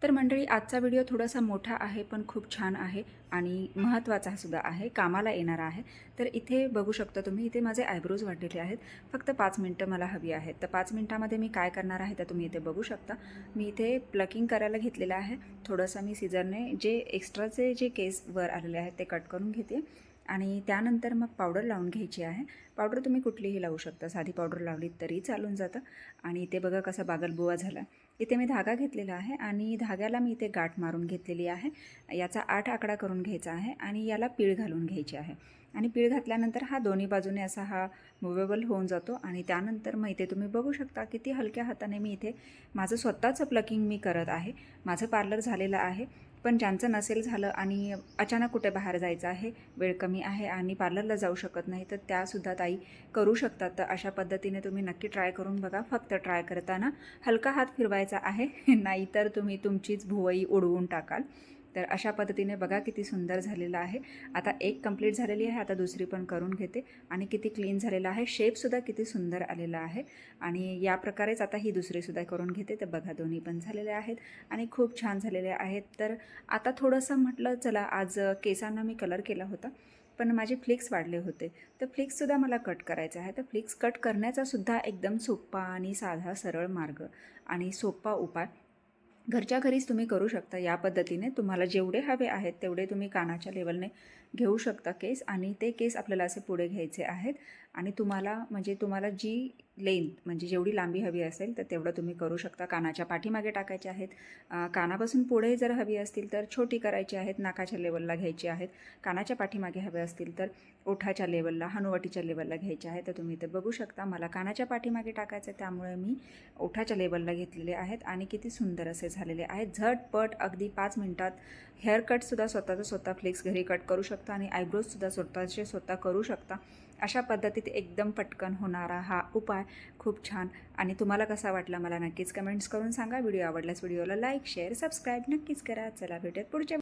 तर मंडळी, आजचा व्हिडिओ थोडासा मोठा आहे पण खूप छान आहे आणि महत्त्वाचा सुद्धा आहे, कामाला येणारा आहे. तर इथे बघू शकता तुम्ही, इथे माझे आयब्रोज वाढलेले आहेत. फक्त 5 मिनटं मला हवी आहेत. तर 5 मिनटामध्ये मी काय करणार आहे तर तुम्ही इथे बघू शकता. मी इथे प्लकिंग करायला घेतलेलं आहे. थोडंसं मी सिझरने जे एक्स्ट्राचे जे केस वर आलेले आहेत ते कट करून घेते आणि त्यानंतर मग पावडर लावून घ्यायची आहे. पावडर तुम्ही कुठलीही लावू शकता, साधी पावडर लावली तरी चालून जातं. आणि इथे बघा कसा बागलबुवा झाला. इथे मी धागा घेतलेला आहे आणि धाग्याला मी इथे गाठ मारून घेतलेली आहे. याचा 8 आकडा करून घ्यायचा आहे आणि याला पीळ घालून घ्यायची आहे. आणि पीळ घातल्यानंतर हा दोन्ही बाजूने असा हा मुवेबल होऊन जातो. आणि त्यानंतर मग इथे तुम्ही बघू शकता किती हलक्या हाताने मी इथे माझं स्वतःचं प्लकिंग मी करत आहे. माझं पार्लर झालेलं आहे, पण ज्यांचं नसेल झालं आणि अचानक कुठे बाहेर जायचं आहे, वेळ कमी आहे आणि पार्लरला जाऊ शकत नाही, तर त्यासुद्धा ताई करू शकतात. तर अशा पद्धतीने तुम्ही नक्की ट्राय करून बघा. फक्त ट्राय करताना हलका हात फिरवायचा आहे, नाहीतर तुम्ही तुमचीच भुवई उडवून टाकाल. तर अशा पद्धतीने बघा किती सुंदर झालेलं आहे. आता एक कंप्लीट झालेली आहे, आता दुसरी पण करून घेते. आणि किती क्लीन झालेलं आहे, शेपसुद्धा किती सुंदर आलेला आहे. आणि या प्रकारेच आता ही दुसरीसुद्धा करून घेते. तर बघा दोन्ही पण झालेले आहेत आणि खूप छान झालेले आहेत. तर आता थोडंसं म्हटलं चला आज केसांना मी कलर केला होता, पण माझे फ्लिक्स वाढले होते. तर फ्लिक्ससुद्धा मला कट करायचं आहे. तर फ्लिक्स कट करण्याचासुद्धा एकदम सोपा आणि साधा सरळ मार्ग आणि सोपा उपाय घरच्या घरीच तुम्ही करू शकता. या पद्धतीने तुम्हाला जेवढे हवे आहेत तेवढे तुम्ही कानाच्या लेवलने घेऊ शकता केस आणि ते केस आपल्याला असे पुढे घ्यायचे आहेत. आणि तुम्हाला जी लेंथ म्हणजे जेवढी लांबी हवी असेल तर तेवढं तुम्ही करू शकता. कानाच्या पाठीमागे टाकायचे आहेत. कानापासून पुढे जर हवी असतील तर छोटी करायची आहेत, नाकाच्या लेवलला घ्यायची आहेत. कानाच्या पाठीमागे हवे असतील तर ओठाच्या लेवलला, हनुवटीच्या लेवलला घ्यायचे आहे. तर तुम्ही इथे बघू शकता मला कानाच्या पाठीमागे टाकायचं आहे, त्यामुळे मी ओठाच्या लेवलला घेतलेले आहेत. आणि किती सुंदर असे झालेले आहेत. झटपट अगदी 5 मिनटात हेअरकटसुद्धा स्वतःचं स्वतः फ्लेक्स घरी कट करू शकता आणि आयब्रोजसुद्धा स्वतःचे स्वतः करू शकता. अशा पद्धतीत एकदम पटकन होणारा हा उपाय खूप छान. आणि तुम्हाला कसा वाटला मला नक्कीच कमेंट्स करून सांगा. व्हिडिओ आवडल्यास व्हिडिओला लाईक, शेअर, सबस्क्राईब नक्कीच करा. चला भेटूयात पुढच्या